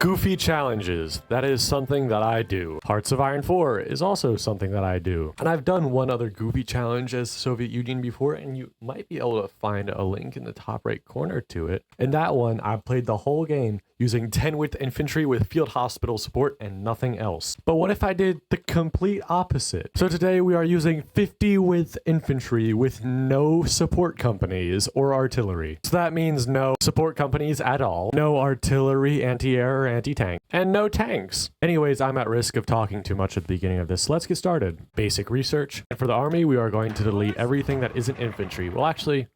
Goofy challenges. That is something that I do. Hearts of Iron 4 is also something that I do. And I've done one other goofy challenge as Soviet Union before, and you might be able to find a link in the top right corner to it. In that one, I played the whole game using 10 width infantry with field hospital support and nothing else. But what if I did the complete opposite? So today we are using 50 width infantry with no support companies or artillery. So that means no support companies at all, no artillery, anti-air, anti-tank, and no tanks. Anyways, I'm at risk of talking too much at the beginning of this. So let's get started. Basic research. And for the army, we are going to delete everything that isn't infantry. Well, actually,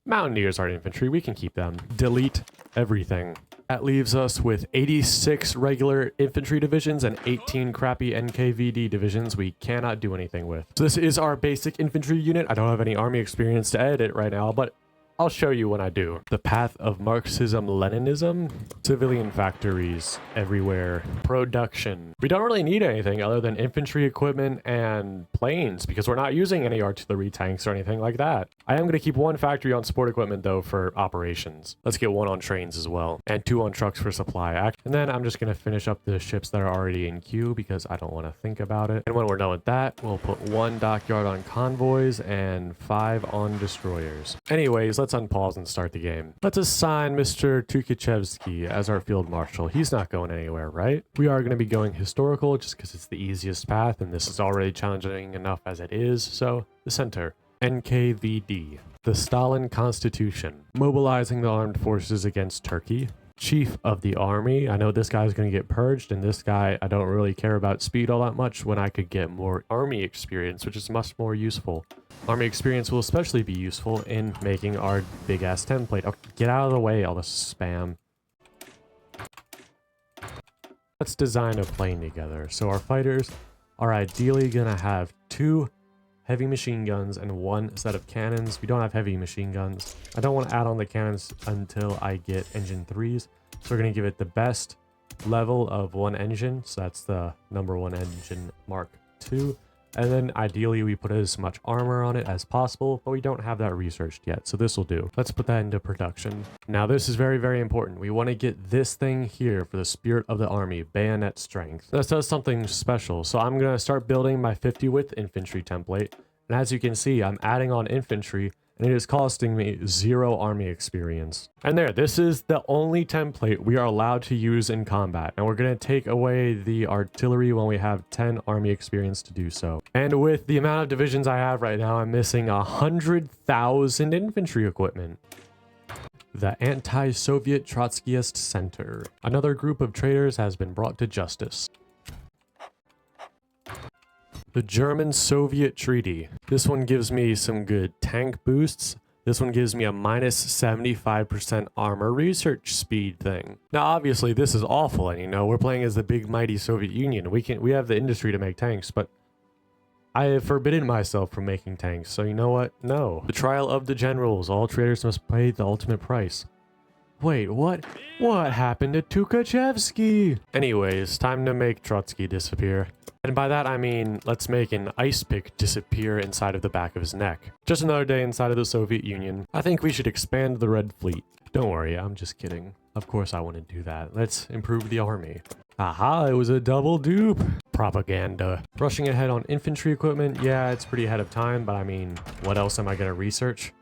Mountaineers aren't infantry. We can keep them. Delete everything. That leaves us with 86 regular infantry divisions and 18 crappy NKVD divisions we cannot do anything with. So this is our basic infantry unit. I don't have any army experience to edit right now, but I'll show you when I do. The path of Marxism-Leninism, civilian factories everywhere, production. We don't really need anything other than infantry equipment and planes because we're not using any artillery tanks or anything like that. I am going to keep one factory on support equipment though for operations. Let's get one on trains as well and 2 on trucks for supply. And then I'm just going to finish up the ships that are already in queue because I don't want to think about it. And when we're done with that, we'll put 1 dockyard on convoys and 5 on destroyers. Anyways, let's unpause and start the game. Let's assign Mr. Tukhachevsky as our field marshal. He's not going anywhere, right? We are going to be going historical just because it's the easiest path and this is already challenging enough as it is. So the center, NKVD, the Stalin Constitution, mobilizing the armed forces against Turkey. Chief of the army. I know this guy's going to get purged, and this guy, I don't really care about speed all that much when I could get more army experience, which is much more useful. Army experience will especially be useful in making our big-ass template. Okay, get out of the way, all this spam. Let's design a plane together. So our fighters are ideally going to have 2 heavy machine guns and 1 set of cannons. We don't have heavy machine guns. I don't want to add on the cannons until I get engine 3s. So we're going to give it the best level of 1 engine. So that's the number 1 engine Mark II. And then ideally we put as much armor on it as possible, but we don't have that researched yet. So this will do. Let's put that into production. Now this is very, very important. We want to get this thing here for the spirit of the army, bayonet strength. This does something special. So I'm going to start building my 50 width infantry template. And as you can see, I'm adding on infantry and it is costing me 0 army experience. And there, this is the only template we are allowed to use in combat. And we're going to take away the artillery when we have 10 army experience to do so. And with the amount of divisions I have right now, I'm missing 100,000 infantry equipment. The Anti-Soviet Trotskyist Center. Another group of traitors has been brought to justice. The German-Soviet Treaty. This one gives me some good tank boosts. This one gives me a minus 75% armor research speed thing. Now, obviously, this is awful, and you know, we're playing as the big mighty Soviet Union. We have the industry to make tanks, but I have forbidden myself from making tanks, so you know what? No. The trial of the generals. All traitors must pay the ultimate price. Wait, what? What happened to Tukhachevsky? Anyways, time to make Trotsky disappear. And by that I mean, let's make an ice pick disappear inside of the back of his neck. Just another day inside of the Soviet Union. I think we should expand the Red Fleet. Don't worry, I'm just kidding. Of course I want to do that. Let's improve the army. Aha, it was a double dupe. Propaganda. Rushing ahead on infantry equipment. Yeah, it's pretty ahead of time, but I mean, what else am I going to research?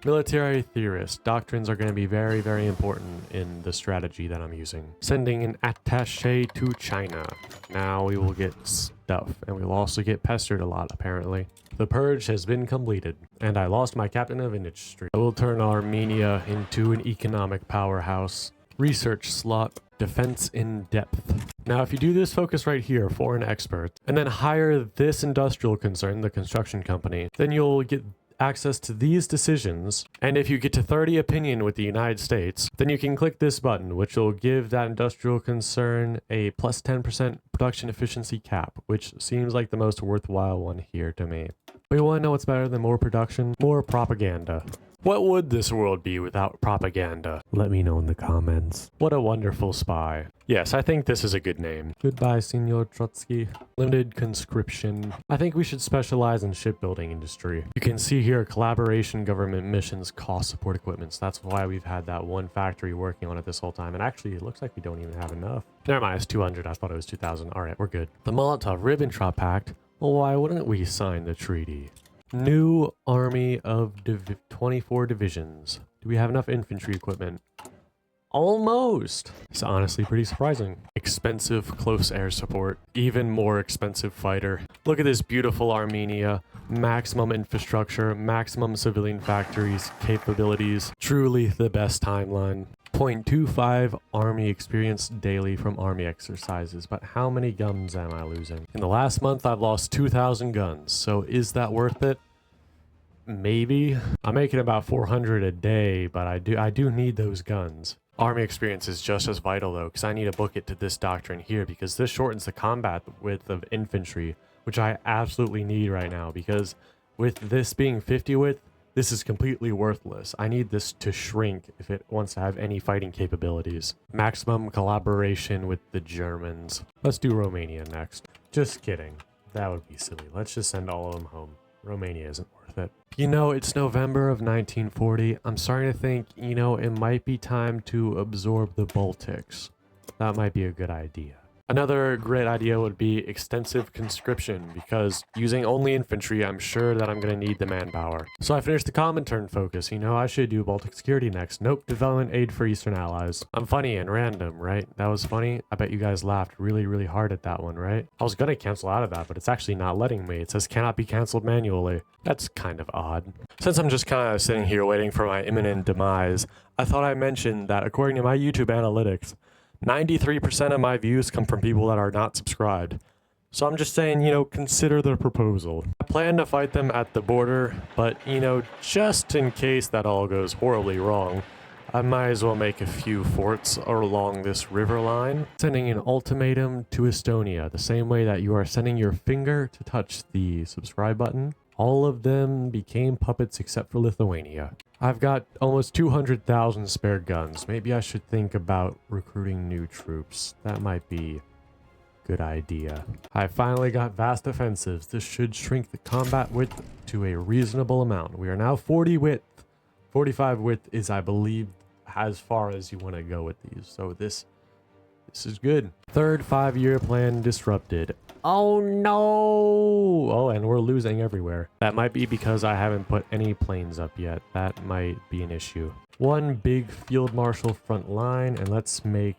Military theorists. Doctrines are going to be very, very important in the strategy that I'm using. Sending an attaché to China. Now we will get stuff, and we'll also get pestered a lot, apparently. The purge has been completed, and I lost my captain of industry. I will turn Armenia into an economic powerhouse. Research slot. Defense in depth. Now, if you do this focus right here, foreign experts, and then hire this industrial concern, the construction company, then you'll get access to these decisions, and if you get to 30 opinion with the United States, then you can click this button, which will give that industrial concern a plus 10% production efficiency cap, which seems like the most worthwhile one here to me. But you want to know what's better than more production? More propaganda. What would this world be without propaganda? Let me know in the comments. What a wonderful spy. Yes, I think this is a good name. Goodbye, Senor Trotsky. Limited conscription. I think we should specialize in shipbuilding industry. You can see here collaboration, government missions, cost support equipments. That's why we've had that one factory working on it this whole time. And actually, it looks like we don't even have enough. Never mind, it's 200. I thought it was 2,000. All right, we're good. The Molotov-Ribbentrop Pact. Well, why wouldn't we sign the treaty? New army of 24 divisions. Do we have enough infantry equipment? Almost. It's honestly pretty surprising. Expensive close air support. Even more expensive fighter. Look at this beautiful Armenia. Maximum infrastructure, maximum civilian factories, capabilities. Truly the best timeline. 0.25 army experience daily from army exercises. But how many guns am I losing? In the last month, I've lost 2,000 guns. So is that worth it? Maybe. I'm making about 400 a day, but I do need those guns. Army experience is just as vital though, because I need to book it to this doctrine here, because this shortens the combat width of infantry, which I absolutely need right now, because with this being 50 width, this is completely worthless. I need this to shrink if it wants to have any fighting capabilities. Maximum collaboration with the Germans. Let's do Romania next. Just kidding. That would be silly. Let's just send all of them home. Romania isn't worth it. You know, it's November of 1940. I'm starting to think, you know, it might be time to absorb the Baltics. That might be a good idea. Another great idea would be extensive conscription, because using only infantry, I'm sure that I'm going to need the manpower. So I finished the Comintern focus. You know, I should do Baltic security next. Nope, development aid for Eastern allies. I'm funny and random, right? That was funny. I bet you guys laughed really, really hard at that one, right? I was going to cancel out of that, but it's actually not letting me. It says cannot be canceled manually. That's kind of odd. Since I'm just kind of sitting here waiting for my imminent demise, I thought I'd mention that according to my YouTube analytics, 93% of my views come from people that are not subscribed. So I'm just saying, you know, consider the proposal. I plan to fight them at the border, but, you know, just in case that all goes horribly wrong, I might as well make a few forts along this river line. Sending an ultimatum to Estonia, the same way that you are sending your finger to touch the subscribe button. All of them became puppets except for Lithuania. I've got almost 200,000 spare guns. Maybe I should think about recruiting new troops. That might be a good idea. I finally got vast offensives. This should shrink the combat width to a reasonable amount. We are now 40 width. 45 width is, I believe, as far as you want to go with these. So this is good. Third 5-year plan disrupted. Oh no! Oh, and we're losing everywhere. That might be because I haven't put any planes up yet. That might be an issue. One big field marshal front line, and let's make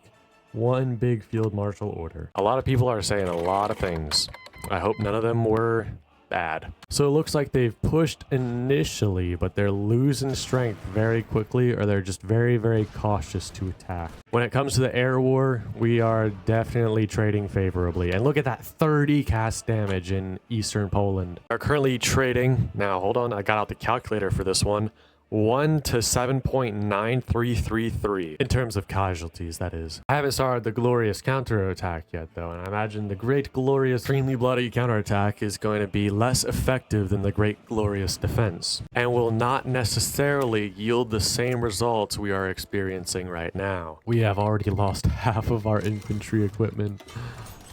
one big field marshal order. A lot of people are saying a lot of things. I hope none of them were bad. So it looks like they've pushed initially, but they're losing strength very quickly, or they're just very, very cautious to attack. When it comes to the air war, we are definitely trading favorably. And look at that 30 cast damage in Eastern Poland. Are currently trading. Now, hold on. I got out the calculator for this one. 1 to 7.9333 in terms of casualties, that is. I haven't started the glorious counterattack yet, though, and I imagine the great glorious extremely bloody counterattack is going to be less effective than the great glorious defense, and will not necessarily yield the same results we are experiencing right now. We have already lost half of our infantry equipment.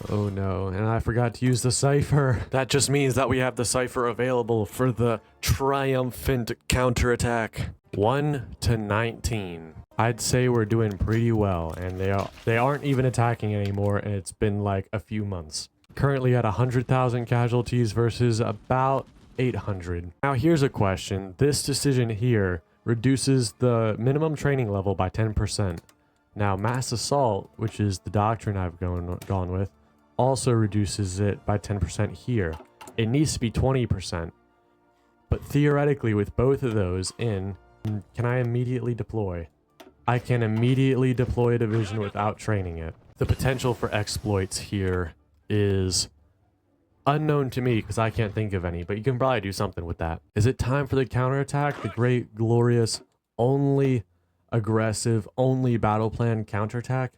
Oh no, and I forgot to use the cipher. That just means that we have the cipher available for the triumphant counterattack. 1 to 19. I'd say we're doing pretty well, and they aren't even attacking anymore, and it's been like a few months. Currently at 100,000 casualties versus about 800. Now here's a question. This decision here reduces the minimum training level by 10%. Now mass assault, which is the doctrine I've gone with, also reduces it by 10% here. It needs to be 20%. But theoretically, with both of those in, can I immediately deploy? I can immediately deploy a division without training it. The potential for exploits here is unknown to me because I can't think of any, but you can probably do something with that. Is it time for the counterattack? The great, glorious, only aggressive, only battle plan counterattack?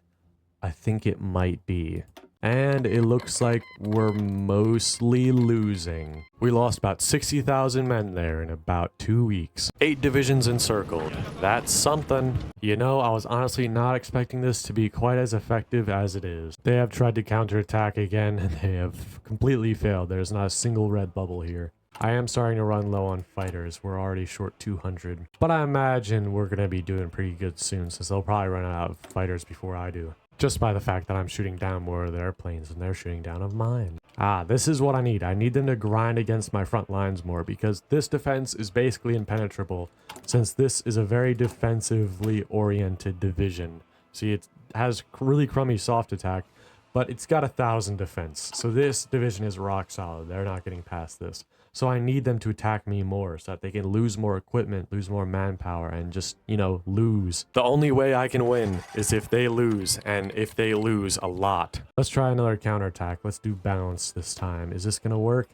I think it might be. And it looks like we're mostly losing. We lost about 60,000 men there in about 2 weeks. 8 divisions encircled. That's something. You know, I was honestly not expecting this to be quite as effective as it is. They have tried to counterattack again, and they have completely failed. There's not a single red bubble here. I am starting to run low on fighters. We're already short 200. But I imagine we're going to be doing pretty good soon, since they'll probably run out of fighters before I do. Just by the fact that I'm shooting down more of their planes than they're shooting down of mine. This is what I need. I need them to grind against my front lines more, because this defense is basically impenetrable, since this is a very defensively oriented division. See, it has really crummy soft attack, but it's got 1,000 defense. So this division is rock solid. They're not getting past this. So I need them to attack me more so that they can lose more equipment, lose more manpower, and just, you know, lose. The only way I can win is if they lose, and if they lose a lot. Let's try another counterattack. Let's do bounce this time. Is this gonna work?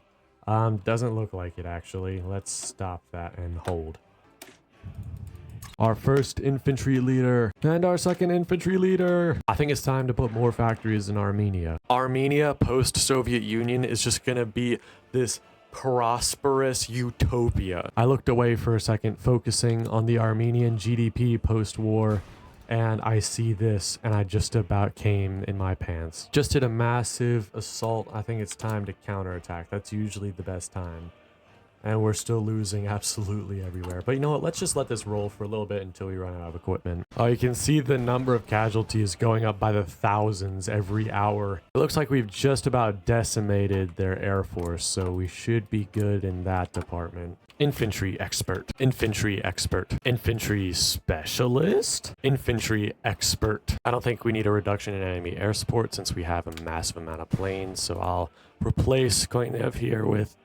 Doesn't look like it, actually. Let's stop that and hold. Our first infantry leader and our second infantry leader. I think it's time to put more factories in Armenia. Armenia, post-Soviet Union, is just gonna be this prosperous utopia. I looked away for a second, focusing on the Armenian GDP post-war, and I see this, and I just about came in my pants. Just did a massive assault. I think it's time to counterattack. That's usually the best time. And we're still losing absolutely everywhere. But you know what? Let's just let this roll for a little bit until we run out of equipment. Oh, you can see the number of casualties going up by the thousands every hour. It looks like we've just about decimated their air force, so we should be good in that department. Infantry expert, infantry expert, infantry specialist, infantry expert. I don't think we need a reduction in enemy air support since we have a massive amount of planes, so I'll replace Koinev here with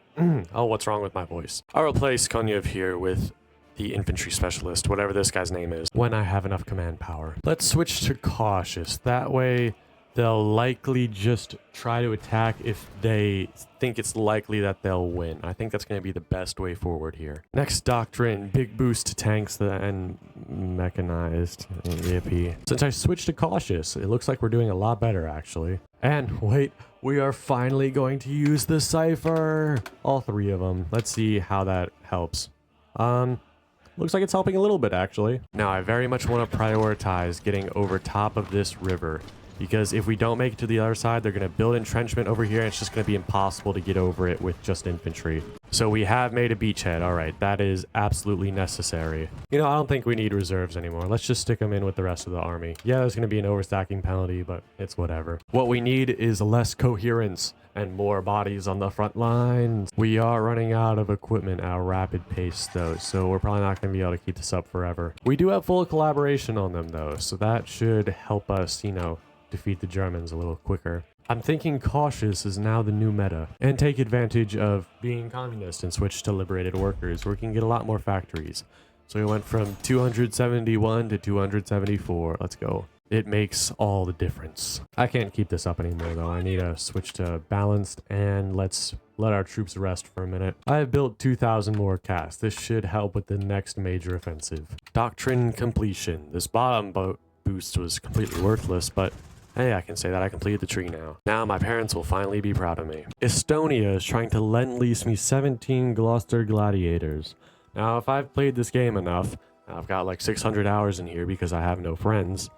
oh, what's wrong with my voice? I'll replace Konyev here with the infantry specialist, whatever this guy's name is, when I have enough command power. Let's switch to cautious. That way, they'll likely just try to attack if they think it's likely that they'll win. I think that's going to be the best way forward here. Next doctrine, big boost to tanks and mechanized. Yippee. Since I switched to cautious, it looks like we're doing a lot better, actually. And wait, we are finally going to use the cipher. All 3 of them. Let's see how that helps. Looks like it's helping a little bit, actually. Now, I very much want to prioritize getting over top of this river, because if we don't make it to the other side, they're going to build entrenchment over here, and it's just going to be impossible to get over it with just infantry. So we have made a beachhead. All right, that is absolutely necessary. You know, I don't think we need reserves anymore. Let's just stick them in with the rest of the army. Yeah, there's going to be an overstacking penalty, but it's whatever. What we need is less coherence and more bodies on the front lines. We are running out of equipment at a rapid pace, though, so we're probably not going to be able to keep this up forever. We do have full collaboration on them, though, so that should help us, you know, defeat the Germans a little quicker. I'm thinking cautious is now the new meta, and take advantage of being communist and switch to liberated workers, where we can get a lot more factories. So we went from 271 to 274. Let's go. It makes all the difference. I can't keep this up anymore, though. I need to switch to balanced, and let's let our troops rest for a minute. I have built 2,000 more casts. This should help with the next major offensive. Doctrine completion. This bottom boost was completely worthless, but hey, I can say that I completed the tree now. Now my parents will finally be proud of me. Estonia is trying to lend-lease me 17 Gloucester Gladiators. Now, if I've played this game enough, I've got like 600 hours in here because I have no friends,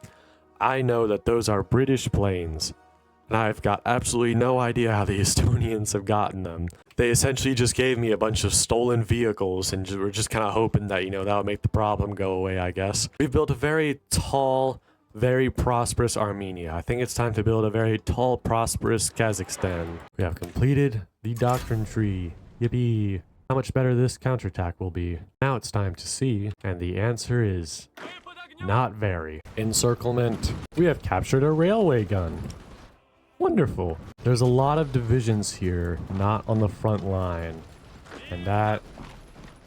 I know that those are British planes, and I've got absolutely no idea how the Estonians have gotten them. They essentially just gave me a bunch of stolen vehicles, and we're just kind of hoping that, you know, that'll make the problem go away, I guess. We've built a very tall, very prosperous Armenia. I think it's time to build a very tall, prosperous Kazakhstan. We have completed the doctrine tree. Yippee. How much better this counterattack will be. Now it's time to see, and the answer is not very. Encirclement. We have captured a railway gun. Wonderful. There's a lot of divisions here, not on the front line, and that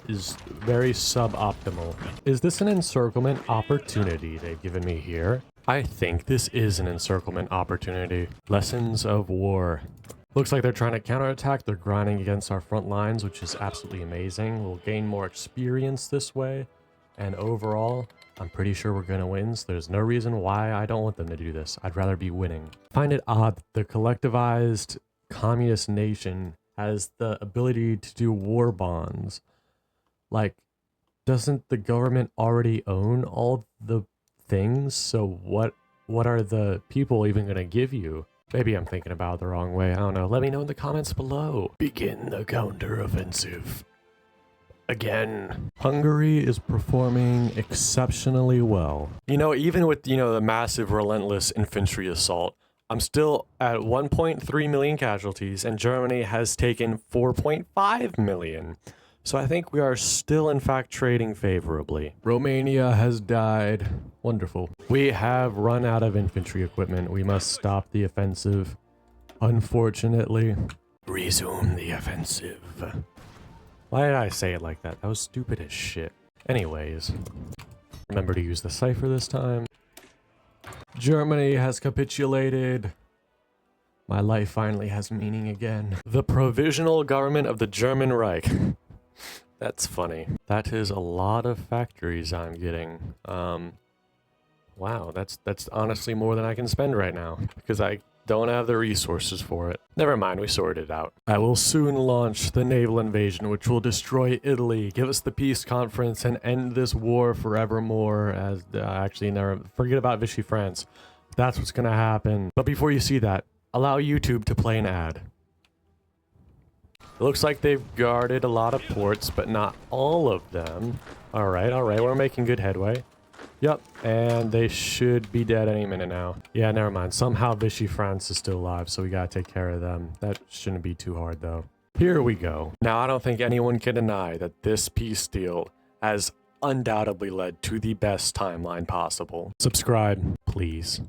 is very suboptimal. Is this an encirclement opportunity they've given me here? I think this is an encirclement opportunity. Lessons of war. Looks like they're trying to counterattack. They're grinding against our front lines, which is absolutely amazing. We'll gain more experience this way, and overall, I'm pretty sure we're gonna win, so there's no reason why I don't want them to do this. I'd rather be winning. I find it odd that the collectivized communist nation has the ability to do war bonds. Like, doesn't the government already own all the things? So what are the people even gonna give you? Maybe I'm thinking about it the wrong way. I don't know. Let me know in the comments below. Begin the counteroffensive. Again. Hungary is performing exceptionally well. You know, even with, the massive relentless infantry assault, I'm still at 1.3 million casualties, and Germany has taken 4.5 million. So I think we are still, in fact, trading favorably. Romania has died. Wonderful. We have run out of infantry equipment. We must stop the offensive. Unfortunately. Resume the offensive. Why did I say it like that? That was stupid as shit. Anyways. Remember to use the cipher this time. Germany has capitulated. My life finally has meaning again. The Provisional Government of the German Reich. That's funny. That is a lot of factories I'm getting. Wow, that's honestly more than I can spend right now because I don't have the resources for it. Never mind, we sorted it out. I will soon launch the naval invasion, which will destroy Italy, give us the peace conference, and end this war forevermore. As actually, never forget about Vichy France. That's what's gonna happen. But before you see that, allow YouTube to play an ad. It looks like they've guarded a lot of ports, but not all of them. All right, we're making good headway. Yep, and they should be dead any minute now. Yeah, never mind. Somehow Vichy France is still alive, so we gotta take care of them. That shouldn't be too hard, though. Here we go. Now, I don't think anyone can deny that this peace deal has undoubtedly led to the best timeline possible. Subscribe, please.